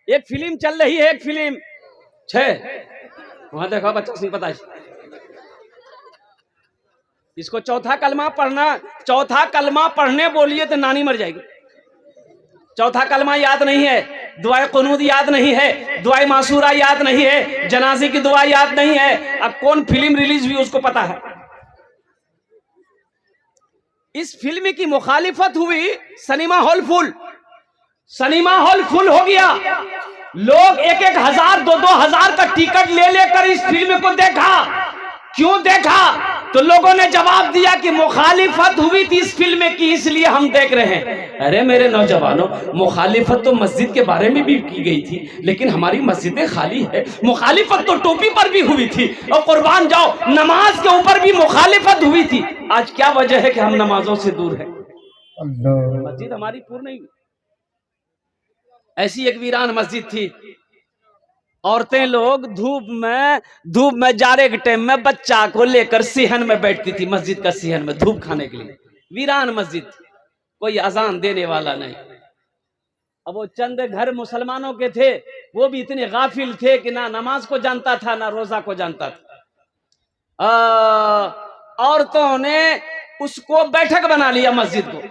एक फिल्म चल रही है, एक फिल्म वहां देखो बच्चा सिंह पता है इसको चौथा कलमा पढ़ने बोलिए तो नानी मर जाएगी। चौथा कलमा याद नहीं है, दुआए कुनूद याद नहीं है, दुआए मासूरा याद नहीं है, जनाजे की दुआ याद नहीं है। अब कौन फिल्म रिलीज हुई उसको पता है। इस फिल्म की मुखालिफत हुई, सिनेमा हॉल फुल हो गया। लोग 1-1 हजार 2-2 हजार का टिकट ले लेकर इस फिल्म को देखा। क्यों देखा? तो लोगों ने जवाब दिया कि मुखालिफत हुई थी इस फिल्म की, इसलिए हम देख रहे हैं। अरे मेरे नौजवानों, मुखालिफत तो मस्जिद के बारे में भी की गई थी, लेकिन हमारी मस्जिदें खाली है। मुखालिफत तो टोपी पर भी हुई थी, और कुर्बान जाओ नमाज के ऊपर भी मुखालिफत हुई थी। आज क्या वजह है कि हम नमाजों से दूर हैं? मस्जिद हमारी पूर्ण नहीं। ऐसी एक वीरान मस्जिद थी, औरतें लोग धूप में जाड़े के टाइम में बच्चा को लेकर सिहन में बैठती थी, मस्जिद का सिहन में धूप खाने के लिए। वीरान मस्जिद, कोई अजान देने वाला नहीं। अब वो चंद घर मुसलमानों के थे, वो भी इतने गाफिल थे कि ना नमाज को जानता था ना रोजा को जानता था। औरतों ने उसको बैठक बना लिया मस्जिद को।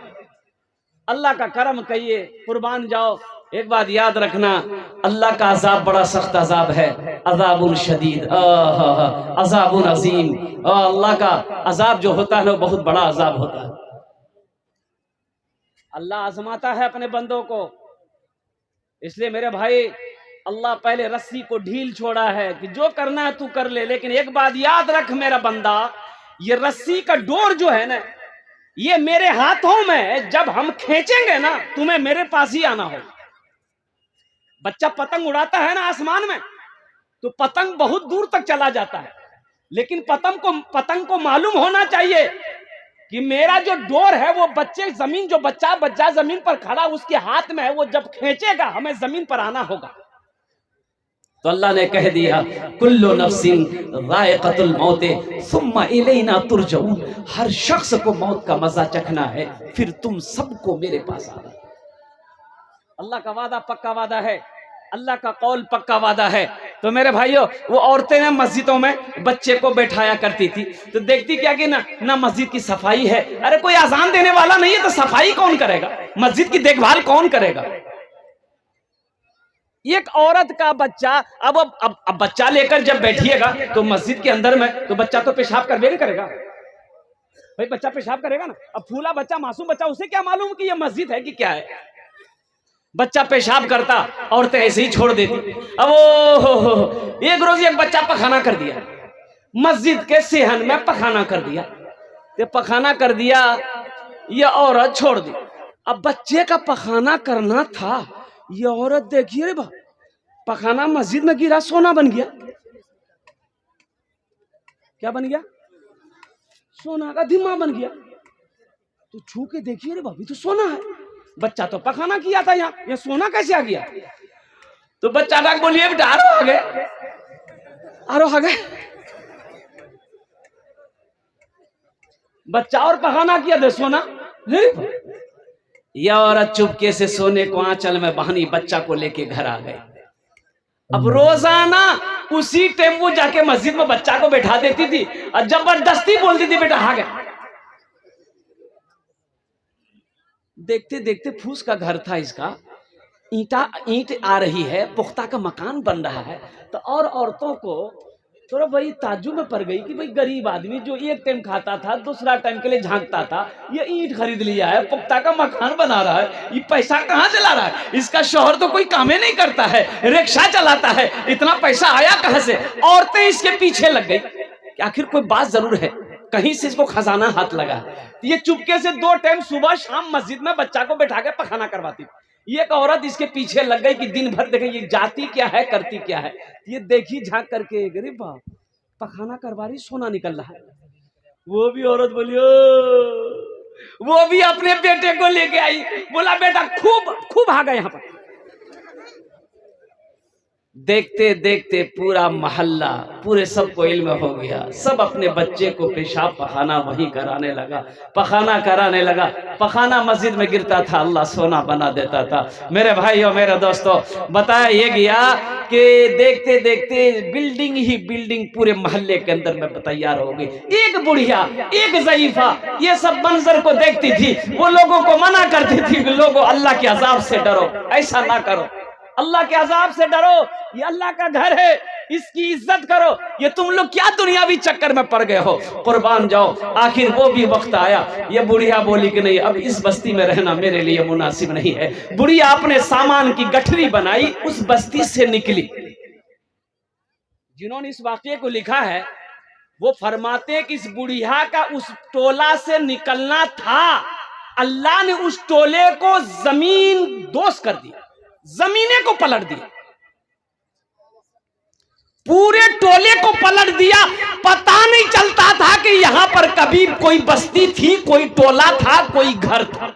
अल्लाह का करम कहिए, कुर्बान जाओ। एक बात याद रखना, अल्लाह का अजाब बड़ा सख्त अजाब है, अजाबुन शदीद, अजाबुन अजीम। अल्लाह का अजाब जो होता है वो बहुत बड़ा अजाब होता है। अल्लाह आजमाता है अपने बंदों को। इसलिए मेरे भाई, अल्लाह पहले रस्सी को ढील छोड़ा है कि जो करना है तू कर ले, लेकिन एक बात याद रख मेरा बंदा, ये रस्सी का डोर जो है ना, ये मेरे हाथों में। जब हम खींचेंगे ना, तुम्हें मेरे पास ही आना होगा। बच्चा पतंग उड़ाता है ना आसमान में, तो पतंग बहुत दूर तक चला जाता है, लेकिन पतंग को मालूम होना चाहिए कि मेरा जो डोर है वो बच्चा जमीन पर खड़ा उसके हाथ में है। वो जब खींचेगा हमें जमीन पर आना होगा। तो अल्लाह ने कह दिया, कुल्लु नफ्सिन ज़ाइक़तुल मौत सुम्मा इलैना तुरजऊन। हर शख्स को मौत का मजा चखना है, फिर तुम सबको मेरे पास आना। अल्लाह का वादा पक्का वादा है, अल्लाह का कौल पक्का वादा है। तो मेरे भाइयों, वो औरतें ना मस्जिदों में बच्चे को बैठाया करती थी, तो देखती क्या कि ना मस्जिद की सफाई है। अरे कोई अजान देने वाला नहीं है तो सफाई कौन करेगा? मस्जिद की देखभाल कौन करेगा? एक औरत का बच्चा, अब बच्चा लेकर जब बैठिएगा तो मस्जिद के अंदर में, तो बच्चा तो पेशाब करबे नहीं करेगा भाई। बच्चा पेशाब करेगा ना। अब फूला बच्चा, मासूम बच्चा, उसे क्या मालूम कि ये मस्जिद है कि क्या है? बच्चा पेशाब करता, औरतें ऐसे ही छोड़ देती। अब एक रोज एक बच्चा पखाना कर दिया, मस्जिद के सेहन में पखाना कर दिया। तो पखाना कर दिया, ये औरत छोड़ दी। अब बच्चे का पखाना करना था, ये औरत देखिए रे, पखाना मस्जिद में गिरा, सोना बन गया। क्या बन गया? सोना का धिम्मा बन गया। तो छू के देखिए रे भाभी, तो सोना है। बच्चा तो पखाना किया था यहाँ, ये सोना कैसे आ गया? तो बच्चा डाक बोलिए, बेटा आरो आ गए। बच्चा और पखाना किया दे सोना। यह औरत चुपके से सोने को आंचल में बहनी, बच्चा को लेके घर आ गए। अब रोजाना उसी टेम्पो जाके मस्जिद में बच्चा को बैठा देती थी और जबरदस्ती बोलती थी, बेटा आ गया। देखते देखते फूस का घर था इसका, ईंट आ रही है, पुख्ता का मकान बन रहा है। तो और औरतों को थोड़ा भाई ताज्जुब में पड़ गई कि भाई गरीब आदमी जो एक टाइम खाता था, दूसरा टाइम के लिए झांकता था, ये ईंट खरीद लिया है, पुख्ता का मकान बना रहा है, ये पैसा कहाँ से ला रहा है? इसका शौहर तो कोई काम ही नहीं करता है, रिक्शा चलाता है, इतना पैसा आया कहाँ से? औरतें इसके पीछे लग गई कि आखिर कोई बात जरूर है, कहीं से इसको खजाना हाथ लगा। ये चुपके से 2 टाइम सुबह शाम मस्जिद में बच्चा को बैठा के पखाना करवाती। ये एक औरत इसके पीछे लग गई कि दिन भर देखे ये जाती क्या है, करती क्या है। ये देखी झांक करके, गरीब बाप पखाना करवा रही, सोना निकल रहा है। वो भी औरत बोली, वो भी अपने बेटे को लेके आई, बोला बेटा खूब खूब भागा यहाँ पर। देखते देखते पूरा मोहल्ला, पूरे सबको इल्म हो गया। सब अपने बच्चे को पेशाब पखाना वही कराने लगा, पखाना कराने लगा। पखाना मस्जिद में गिरता था, अल्लाह सोना बना देता था। मेरे भाइयों, मेरे दोस्तों, बताया ये गया कि देखते देखते बिल्डिंग ही बिल्डिंग पूरे मोहल्ले के अंदर में तैयार हो गई। एक बुढ़िया, एक ज़ईफा ये सब मंजर को देखती थी, वो लोगों को मना करती थी कि लोगों अल्लाह के अजाब से डरो, ऐसा ना करो, अल्लाह के अजाब से डरो, ये अल्लाह का घर है, इसकी इज्जत करो। ये तुम लोग क्या दुनियावी चक्कर में पड़ गए हो, कुर्बान जाओ। आखिर वो भी वक्त आया, ये बुढ़िया बोली कि नहीं, अब इस बस्ती में रहना मेरे लिए मुनासिब नहीं है। बुढ़िया अपने सामान की गठरी बनाई, उस बस्ती से निकली। जिन्होंने इस वाक़ये को लिखा है वो फरमाते हैं कि इस बुढ़िया का उस टोला से निकलना था, अल्लाह ने उस टोले को जमीन दोष कर दिया, जमीने को पलट दिया, पूरे टोले को पलट दिया। पता नहीं चलता था कि यहां पर कभी कोई बस्ती थी, कोई टोला था, कोई घर था।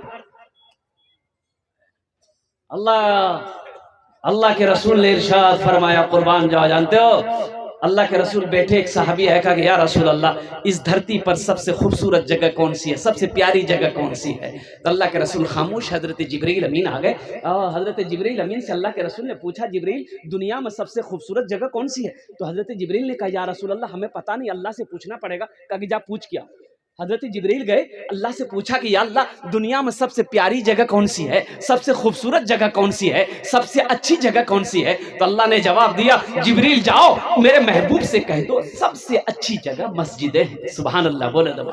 अल्लाह के रसूल ने इरशाद फरमाया, कुर्बान जाओ, जानते हो अल्लाह के रसूल बैठे, एक सहाबी है, कहा कि या रसूल अल्लाह, इस धरती पर सबसे खूबसूरत जगह कौन सी है, सबसे प्यारी जगह कौन सी है? तो अल्लाह के रसूल खामोश, हजरत जिब्रील अमीन आ गए। हजरत जिब्रील अमीन से अल्लाह के रसूल ने पूछा, जिब्रील दुनिया में सबसे खूबसूरत जगह कौन सी है? तो हजरत जिब्रील ने कहा, या रसूल अल्लाह हमें पता नहीं, अल्लाह से पूछना पड़ेगा। कहा कि जा पूछ क्या। हजरत जिब्रील गए, अल्लाह से पूछा कि या अल्लाह दुनिया में सबसे प्यारी जगह कौन सी है, सबसे खूबसूरत जगह कौन सी है, सबसे अच्छी जगह कौन सी है? तो अल्लाह ने जवाब दिया, जिब्रील जाओ मेरे महबूब से कह दो सबसे अच्छी जगह मस्जिदें हैं। सुभान अल्लाह, बोले दो।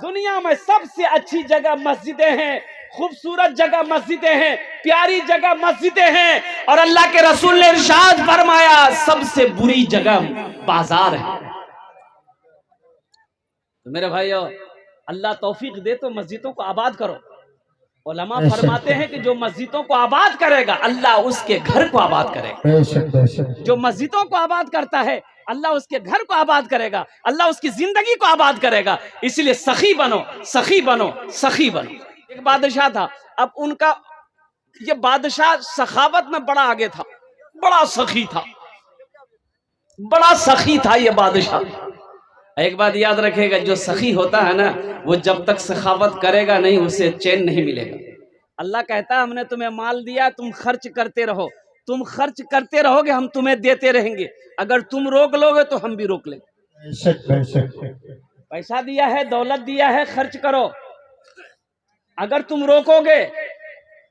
दुनिया में सबसे अच्छी जगह मस्जिदें हैं, खूबसूरत जगह मस्जिदें हैं, प्यारी जगह मस्जिदें हैं। और अल्लाह के रसूल ने इरशाद फरमाया, सबसे बुरी जगह बाजार है। तो मेरे भाइयों, अल्लाह तौफीक दे तो मस्जिदों को आबाद करो। उलमा फरमाते हैं कि जो मस्जिदों को आबाद करेगा, अल्लाह उसके घर को आबाद करेगा। जो मस्जिदों को आबाद करता है, अल्लाह उसके घर को आबाद करेगा, अल्लाह उसकी जिंदगी को आबाद करेगा। इसलिए सखी बनो, सखी बनो, सखी बनो। एक बादशाह था, अब उनका ये बादशाह सखावत में बड़ा आगे था, बड़ा सखी था, बड़ा सखी था ये बादशाह। एक बात याद रखेगा, जो सखी होता है ना, वो जब तक सखावत करेगा नहीं, उसे चैन नहीं मिलेगा। अल्लाह कहता है, हमने तुम्हें माल दिया, तुम खर्च करते रहो, तुम खर्च करते रहोगे, हम तुम्हें देते रहेंगे। अगर तुम रोक लोगे तो हम भी रोक लेंगे। पैसा दिया है, दौलत दिया है, खर्च करो। अगर तुम रोकोगे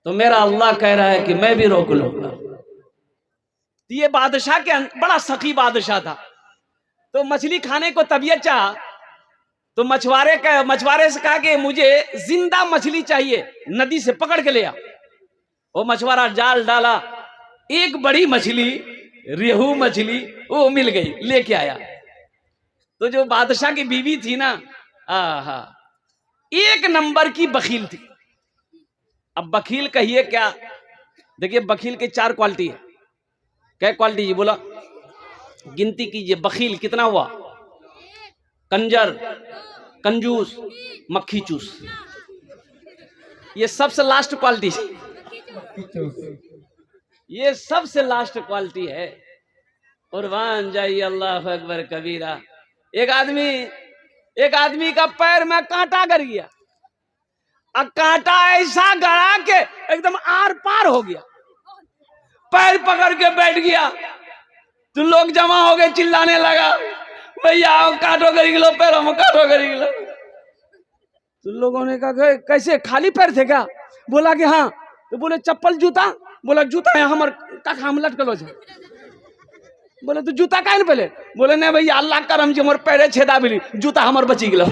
तो मेरा अल्लाह कह रहा है कि मैं भी रोक लूंगा। ये बादशाह के बड़ा सखी बादशाह था। तो मछली खाने को तबीयत चाहा, तो मछुआरे से कहा कि मुझे जिंदा मछली चाहिए, नदी से पकड़ के ले आ। वो मछुआरा जाल डाला, एक बड़ी मछली, रेहू मछली वो मिल गई, लेके आया। तो जो बादशाह की बीवी थी ना, आहा, एक नंबर की बखील थी। अब बखील कहिए क्या, देखिए बखील के 4 क्वालिटी है। क्या क्वालिटी जी बोला, गिनती कीजिए। बखील कितना हुआ? कंजर, कंजूस, मक्खी चूस। ये सबसे लास्ट क्वालिटी, ये सबसे लास्ट क्वालिटी है। कुर्बान जाइए, अल्लाह अकबर कबीरा। एक आदमी का पैर में कांटा गर गया, और कांटा ऐसा गड़ा के एकदम आर पार हो गया, पैर पकड़ के बैठ गया। तो लोग जमा हो गए, चिल्लाने लगा, भैया काटो करी लो, पैरों में काटो करी लो। तो लोगों ने कहा कैसे, खाली पैर थे क्या? बोला कि हाँ। तो बोले चप्पल जूता? बोला जूता है हमार का हम लटकल हो जाए। बोले तो जूता काहे पहले? बोले नहीं भैया, अल्लाह करम जी हमर पैरे छेदा बिली, जूता हमार बची गलो।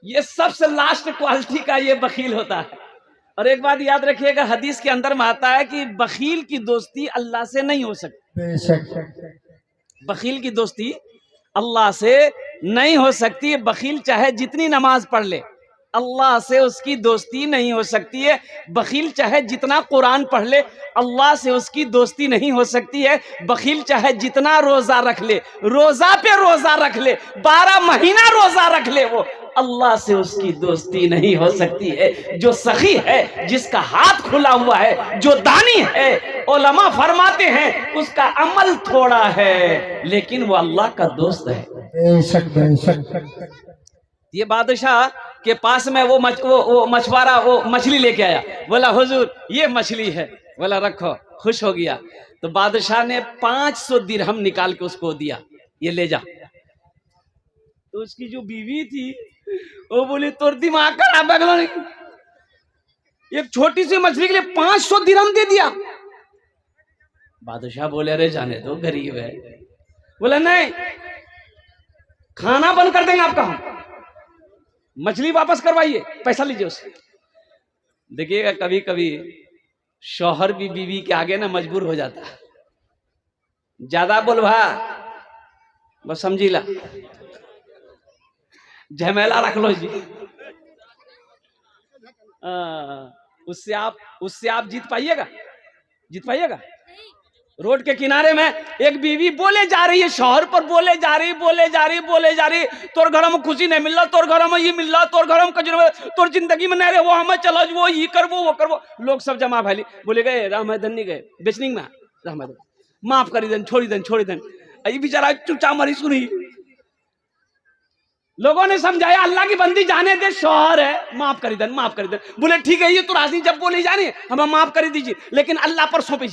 ये सबसे लास्ट क्वालिटी का ये बखील होता है। और एक बात याद रखिएगा, हदीस के अंदर में आता है कि बखील की दोस्ती अल्लाह से नहीं हो सकती। बखील की दोस्ती अल्लाह से नहीं हो सकती। बखील चाहे जितनी नमाज पढ़ ले, अल्लाह से उसकी दोस्ती नहीं हो सकती है। बखील चाहे जितना कुरान पढ़ ले, अल्लाह से उसकी दोस्ती नहीं हो सकती है। बखील चाहे जितना रोजा रख ले, रोजा पे रोजा रख ले, 12 महीना रोजा रख ले, वो अल्लाह से उसकी दोस्ती नहीं हो सकती है। जो सखी है, जिसका हाथ खुला हुआ है, जो दानी है, उलमा फरमाते हैं उसका अमल थोड़ा है लेकिन वो अल्लाह का दोस्त है। बेशक बेशक। ये बादशाह के पास में वो मछुआरा वो मछली लेके आया, बोला हुजूर ये मछली है, बोला रखो, खुश हो गया। तो बादशाह ने 500 दिरहम निकाल के उसको दिया, ये ले जा। तो उसकी जो बीवी थी वो बोली तोर दिमाग खराब है, एक छोटी सी मछली के लिए 500 दिरहम दे दिया। बादशाह बोले अरे जाने दो, गरीब है। बोला नहीं, खाना बंद कर देंगे आपका, हम मछली वापस करवाइए, पैसा लीजिए उससे। देखिएगा कभी कभी शौहर भी बीवी के आगे ना मजबूर हो जाता है। ज्यादा बोलवा बस समझी ला, झमेला रख लो जी। उससे आप जीत पाइएगा? जीत पाइएगा? रोड के किनारे में एक बीवी बोले जा रही है, शौहर पर बोले जा रही, तोर घर में खुशी नहीं मिल रहा, तोर घर में ये मिल रहा, तोर घर में कजर, तोर जिंदगी में नहीं रहे, वो हमें चलो, वो ये कर वो कर वो। लोग सब जमा भैली, बोले गए रामधन नहीं गए बेचनी में, रामधन माफ करी देन, छोड़ी देन। ये बेचारा चुपचाप मरी सुनी। लोगों ने समझाया अल्लाह की बंदी जाने दे, शौहर है, माफ करी देन। बोले ठीक है, ये तो राजी जब बोली जानी हमें माफ कर दीजिए, लेकिन अल्लाह पर सौंपी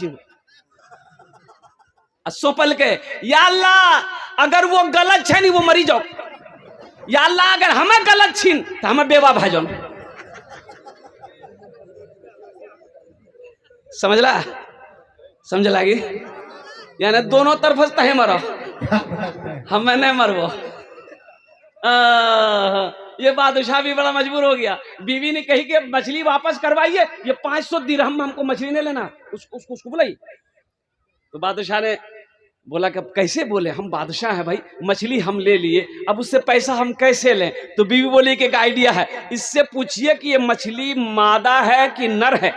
सोपल के, या अल्लाह अगर वो गलत छे नहीं वो मरी जाओ, या अल्लाह अगर हमें गलत छीन तो हमें बेवा भाजो। समझ लागी? यानी दोनों तरफ तहे मरो, हमें नहीं मरवो। ये बादशाह भी बड़ा मजबूर हो गया। बीवी ने कही कि मछली वापस करवाइए, ये 500 दिरहम हमको मछली नहीं लेना, उसको बुलाइए। तो बादशाह ने बोला कि कैसे बोले, हम बादशाह हैं भाई, मछली हम ले लिए, अब उससे पैसा हम कैसे लें? तो बीवी बोली कि एक आइडिया है, इससे पूछिए कि ये मछली मादा है कि नर है,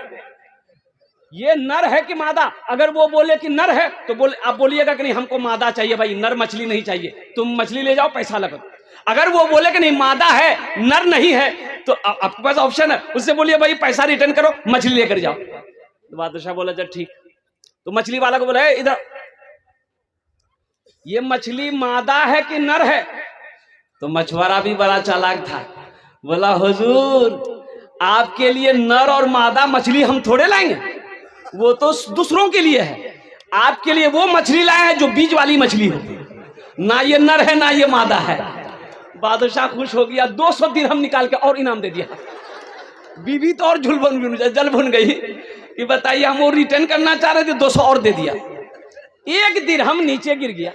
ये नर है कि मादा। अगर वो बोले कि नर है तो आप बोलिएगा कि नहीं हमको मादा चाहिए भाई, नर मछली नहीं चाहिए, तुम मछली ले जाओ, पैसा लगा। अगर वो बोले कि नहीं मादा है, नर नहीं है, तो आपके पास ऑप्शन है, उससे बोलिए भाई पैसा रिटर्न करो, मछली लेकर जाओ। तो बादशाह बोला जब ठीक। तो मछली वाला को बोला इधर, ये मछली मादा है कि नर है? तो मछुआरा भी बड़ा चालाक था, बोला हुजूर आपके लिए नर और मादा मछली हम थोड़े लाएंगे, वो तो दूसरों के लिए है, आपके लिए वो मछली लाए हैं जो बीज वाली मछली हो, ना ये नर है ना ये मादा है। बादशाह खुश हो गया, 200 दिरहम निकाल के और इनाम दे दिया। बीवी तो और जल भुन गई कि बताइए हम वो रिटर्न करना चाह रहे थे, 200 और दे दिया। 1 दिरहम नीचे गिर गया।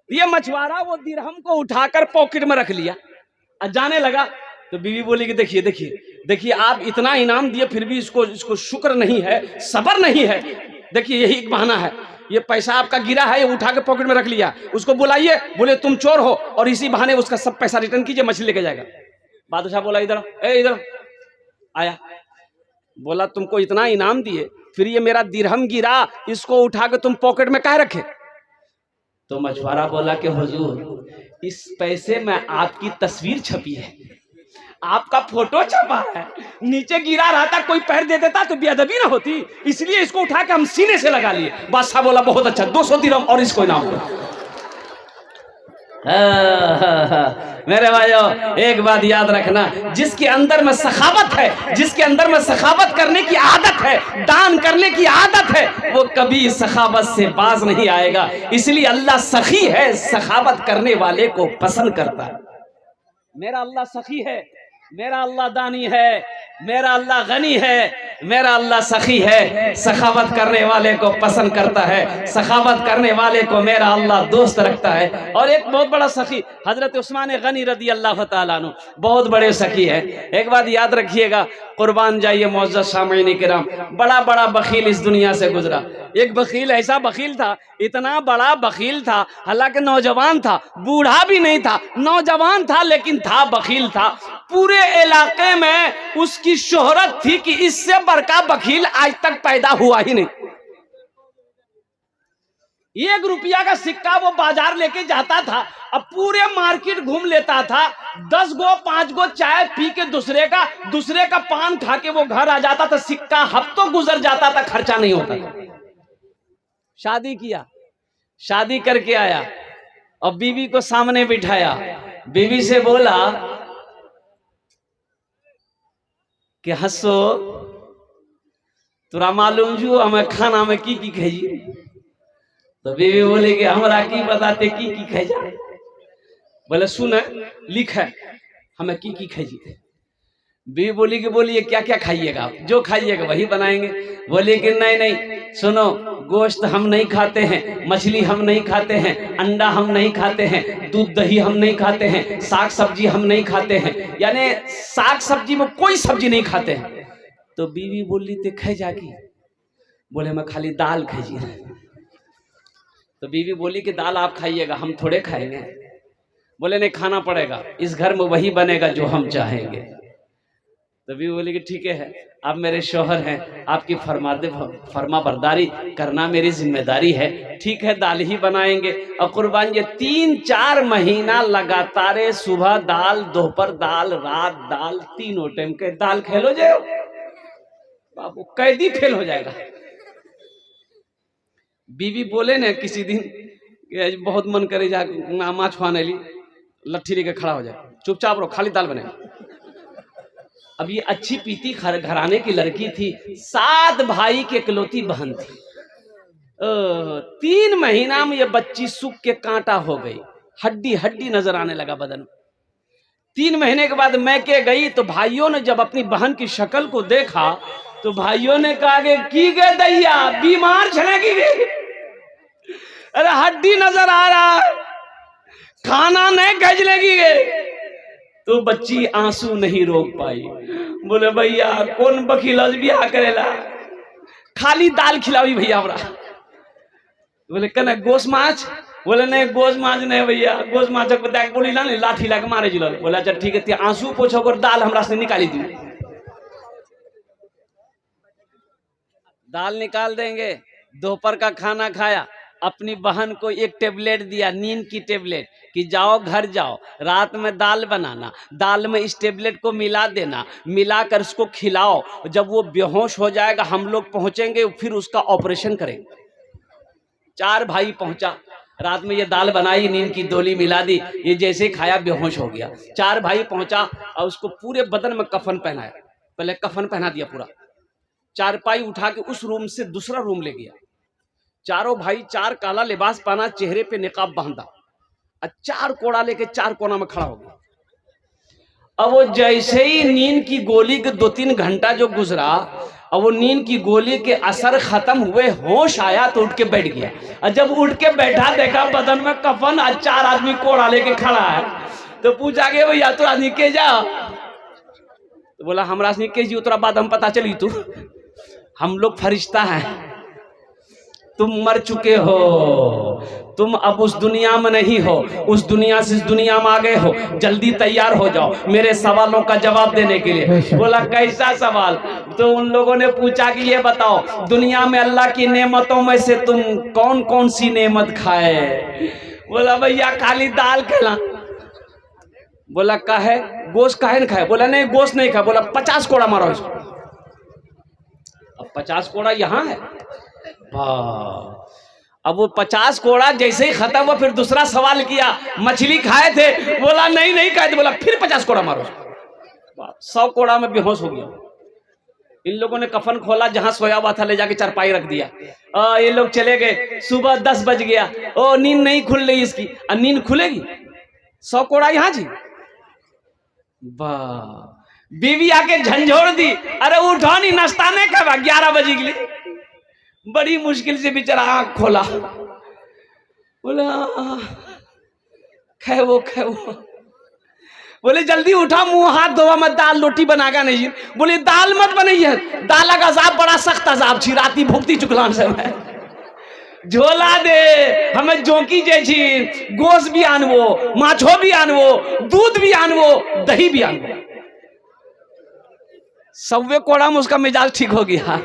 ये मछुआरा वो दिरहम को उठाकर पॉकेट में रख लिया और जाने लगा। तो बीवी बोली कि देखिए आप इतना इनाम दिए फिर भी इसको शुक्र नहीं है, सब्र नहीं है। देखिए यही एक बहाना है, ये पैसा आपका गिरा है, ये उठा के पॉकेट में रख लिया, उसको बुलाइए, बोले तुम चोर हो, और इसी बहाने उसका सब पैसा रिटर्न कीजिए, मछली लेके जाएगा। बादशाह बोला इधर आया, बोला तुमको इतना इनाम दिए फिर ये मेरा दिरहम गिरा, इसको उठा के तुम पॉकेट में काहे रखे? तो मछुआरा बोला कि हुजूर इस पैसे में आपकी तस्वीर छपी है, आपका फोटो छपा है, नीचे गिरा रहता कोई पैर दे देता तो बेअदबी ना होती, इसलिए इसको उठा के हम सीने से लगा लिए। बादशाह बोला बहुत अच्छा, 200 दिरहम और इसको इनाम दो। मेरे भाइयों एक बात याद रखना, जिसके अंदर में सखावत है, जिसके अंदर में सखावत करने की आदत है, दान करने की आदत है, वो कभी सखावत से बाज नहीं आएगा। इसलिए अल्लाह सखी है, सखावत करने वाले को पसंद करता है। मेरा अल्लाह सखी है, मेरा अल्लाह दानी है, मेरा अल्लाह गनी है, मेरा अल्लाह सखी है, सखावत करने वाले को पसंद करता है, सखावत करने वाले को मेरा अल्लाह दोस्त रखता है। और एक बहुत बड़ा सखी हजरत उस्मान गनी रदी अल्लाह ताला अन्हु बहुत बड़े सखी है। एक बात याद रखिएगा, कुर्बान जाइए मुअज़्ज़ज़ सामईन किराम, बड़ा बड़ा बखील इस दुनिया से गुजरा। एक बखील ऐसा बखील था, इतना बड़ा बखील था, हालांकि नौजवान था, बूढ़ा भी नहीं था, नौजवान था लेकिन था बखील था। पूरे इलाके में उसकी शोहरत थी कि इससे बड़का बखील आज तक पैदा हुआ ही नहीं। 1 रुपया का सिक्का वो बाजार लेके जाता था, अब पूरे मार्केट घूम लेता था, 10 गो 5 गो चाय पी के दूसरे का पान खा के वो घर आ जाता था, सिक्का हफ्तों गुजर जाता था, खर्चा नहीं होता था। शादी किया, शादी करके आया और बीवी को सामने बिठाया, बीवी से बोला कि हंसो तोरा मालूम जो हमें खाना में की खाई। तो बीवी बोले कि हमरा की बताते की खाई जा। बोले सुन लिख है हमें की खाई। बीवी बोली कि बोलिए क्या क्या खाइएगा आप, जो खाइएगा वही बनाएंगे। बोले कि नहीं सुनो, गोश्त हम नहीं खाते हैं, मछली हम नहीं खाते हैं, अंडा हम नहीं खाते हैं, दूध दही हम नहीं खाते हैं, साग सब्जी हम नहीं खाते हैं, यानी साग सब्जी में कोई सब्जी नहीं खाते हैं। तो बीवी बोली ते खाई जागी। बोले मैं खाली दाल खाइए। तो बीवी बोली कि दाल आप खाइएगा, हम थोड़े खाएंगे। बोले नहीं खाना पड़ेगा, इस घर में वही बनेगा जो हम चाहेंगे। तो बीवी बोली कि ठीक है, आप मेरे शौहर हैं, आपकी फरमा बरदारी करना मेरी जिम्मेदारी है। ठीक है दाल ही बनाएंगे। और कुर्बान ये 3-4 महीना लगातार सुबह दाल, दोपहर दाल, रात दाल, तीनों टाइम के दाल खेलो जाओ बाबू, कैदी फेल हो जाएगा। बीवी बोले ने किसी दिन बहुत मन करे जा माछ खाने ली, लट्ठी लेके खड़ा हो जाए, चुपचाप रहो खाली दाल बने। अब ये अच्छी पीती घराने की लड़की थी, 7 भाई की इकलौती बहन थी। 3 महीना में ये बच्ची सूख के कांटा हो गई, हड्डी हड्डी नजर आने लगा बदन। 3 महीने के बाद मैं के गई तो भाइयों ने जब अपनी बहन की शक्ल को देखा तो भाइयों ने कहा कि की गए दैया बीमार चलेगी। अरे हड्डी नजर आ रहा, खाना नहीं गज लगी गए। तो बच्ची आंसू नहीं रोक पाई। बोले भैया कौन बखीलस बियाह करेला, खाली दाल खिलावी भैया हमरा। बोले कने गोश माछ। बोले नहीं गोश माछ नहीं भैया, गोश माछ बोली ना लाठी लगा मारे जिलो। बोला अच्छा ठीक है, आंसू पोछो और दाल हमरा से निकाली दी। दाल निकाल देंगे। दोपहर का खाना खाया, अपनी बहन को एक टेबलेट दिया, नींद की टेबलेट, कि जाओ घर जाओ, रात में दाल बनाना, दाल में इस टेबलेट को मिला देना, मिलाकर उसको खिलाओ, जब वो बेहोश हो जाएगा हम लोग पहुंचेंगे, फिर उसका ऑपरेशन करेंगे। 4 भाई पहुंचा, रात में ये दाल बनाई, नींद की गोली मिला दी, ये जैसे खाया बेहोश हो गया। 4 भाई पहुंचा और उसको पूरे बदन में कफन पहनाया, पहले कफन पहना दिया पूरा, चारपाई उठा के उस रूम से दूसरा रूम ले गया। चारों भाई 4 काला लिबास पहना, चेहरे पे निकाब बांधा, 4 कोड़ा लेके 4 कोना में खड़ा हो गया। अब वो जैसे ही नींद की गोली के 2-3 घंटा जो गुजरा, अब वो नींद की गोली के असर खत्म हुए, होश आया तो उठ के बैठ गया। और जब उठ के बैठा देखा बदन में कफन, 4 आदमी कोड़ा लेके खड़ा है। तो पूछा गया भैया तो आदमी के जा। तो बोला हमरा से के जी, उतरा बाद हम पता चली तू हम लोग फरिश्ता हैं, तुम मर चुके हो, तुम अब उस दुनिया में नहीं हो, उस दुनिया से इस दुनिया में आ गए हो, जल्दी तैयार हो जाओ मेरे सवालों का जवाब देने के लिए। बोला कैसा सवाल? तो उन लोगों ने पूछा कि ये बताओ दुनिया में अल्लाह की नेमतों में से तुम कौन कौन सी नेमत खाए? बोला भैया खाली दाल खिला। बोला काहे गोश्त काहे नहीं खाए? बोला नहीं गोश्त नहीं खाए। बोला 50 कोड़ा मारो इसको। अब 50 कोड़ा यहाँ है। अब वो 50 कोड़ा जैसे ही खत्म हुआ, फिर दूसरा सवाल किया मछली खाए थे? बोला नहीं नहीं खाए थे। बोला फिर 50 कोड़ा मारो। 100 कोड़ा में बेहोश हो गया। इन लोगों ने कफन खोला, जहां सोया हुआ था ले जाके चारपाई रख दिया। ये लोग चले गए। सुबह 10 बज गया। ओ नींद नहीं खुल रही इसकी, नींद खुलेगी? 100 कोड़ा यहाँ जी। वाह, बीवी आके झंझोड़ दी, अरे उठा नहीं नाश्ता नहीं खावा, 11 बजे के लिए। बड़ी मुश्किल से बेचारा आंख खोला। बोला खेवो खेवो। बोले जल्दी उठा, मुंह हाथ धोवा, मैं दाल रोटी बनागा नहीं। बोले दाल मत बनाइए, दाल का अजाब बड़ा सख्त अजाब छी, राती भुगती चुकलान से मैं झोला दे हमें जोकी जैसी, गोश्त भी आनवो, माछो भी आनवो, दूध भी आनवो, दही भी आनवो। सव्वे कोड़ा में उसका मिजाज ठीक हो गया।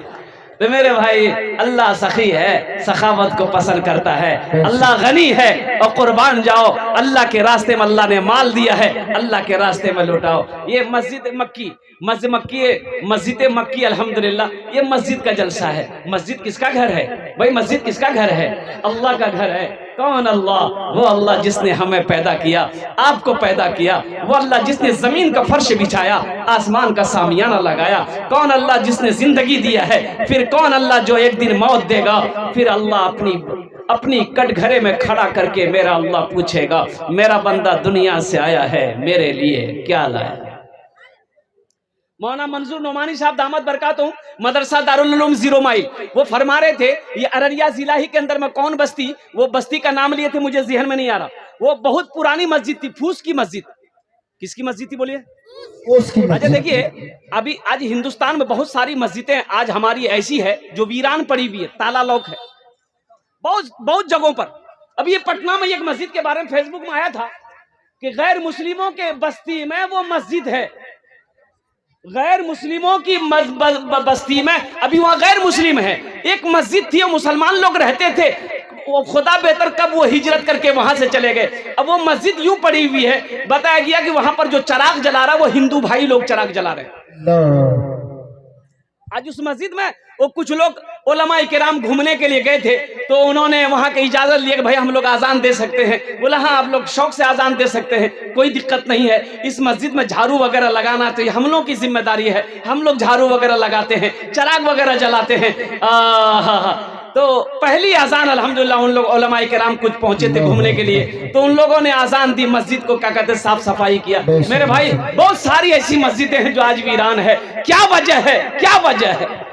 तो मेरे भाई अल्लाह सखी है, सखावत को पसंद करता है, अल्लाह गनी है और कुर्बान जाओ। अल्लाह के रास्ते में अल्लाह ने माल दिया है, अल्लाह के रास्ते में लुटाओ। ये मस्जिद मक्की अल्हम्दुलिल्लाह, ये मस्जिद का जलसा है। मस्जिद किसका घर है भाई? मस्जिद किसका घर है? अल्लाह का घर है। कौन अल्लाह? वो अल्लाह जिसने हमें पैदा किया, आपको पैदा किया। वो अल्लाह जिसने जमीन का फर्श बिछाया, आसमान का सामियाना लगाया। कौन अल्लाह जिसने जिंदगी दिया है। फिर कौन अल्लाह जो एक दिन मौत देगा। फिर अल्लाह अपनी कटघरे में खड़ा करके मेरा अल्लाह पूछेगा, मेरा बंदा दुनिया से आया है, मेरे लिए क्या लाया। मौलाना मंजूर नोमानी साहब दामद बरकातहू, मदरसा दारुल उलूम 0 माइल, वो फरमा रहे थे, ये अररिया जिला ही के अंदर में कौन बस्ती, वो बस्ती का नाम लिए थे, मुझे ज़हन में नहीं आ रहा। वो बहुत पुरानी मस्जिद थी, फूस की मस्जिद। किसकी मस्जिद थी बोलिए? अच्छा देखिए, अभी आज हिंदुस्तान में बहुत सारी मस्जिदें आज हमारी ऐसी है जो वीरान पड़ी हुई है, ताला लॉक है बहुत जगहों पर। अभी ये पटना में एक मस्जिद के बारे में फेसबुक में आया था कि गैर मुस्लिमों के बस्ती में वो मस्जिद है। गैर मुस्लिमों की बस्ती में अभी वहां गैर मुस्लिम है, एक मस्जिद थी, वो मुसलमान लोग रहते थे। वो खुदा बेहतर कब वो हिजरत करके वहां से चले गए। अब वो मस्जिद यूं पड़ी हुई है, बताया गया कि वहां पर जो चराग जला रहा है वो हिंदू भाई लोग चराग जला रहे हैं। आज उस मस्जिद में वो कुछ लोग उलमा किराम घूमने के लिए गए थे, तो उन्होंने वहां की इजाजत ली कि भाई हम लोग आजान दे सकते हैं। बोला हाँ, आप लोग शौक से आजान दे सकते हैं, कोई दिक्कत नहीं है। इस मस्जिद में झाड़ू वगैरह लगाना तो हम लोग की जिम्मेदारी है, हम लोग झाड़ू वगैरह लगाते हैं, चराग वगैरह जलाते हैं। तो पहली आजान अल्हम्दुलिल्लाह उन लोग उलमा किराम कुछ पहुंचे थे घूमने के लिए, तो उन लोगों ने आजान दी, मस्जिद को क्या कहते साफ सफाई किया। मेरे भाई बहुत सारी ऐसी मस्जिदें हैं जो आज वीरान है। क्या वजह है? क्या वजह है?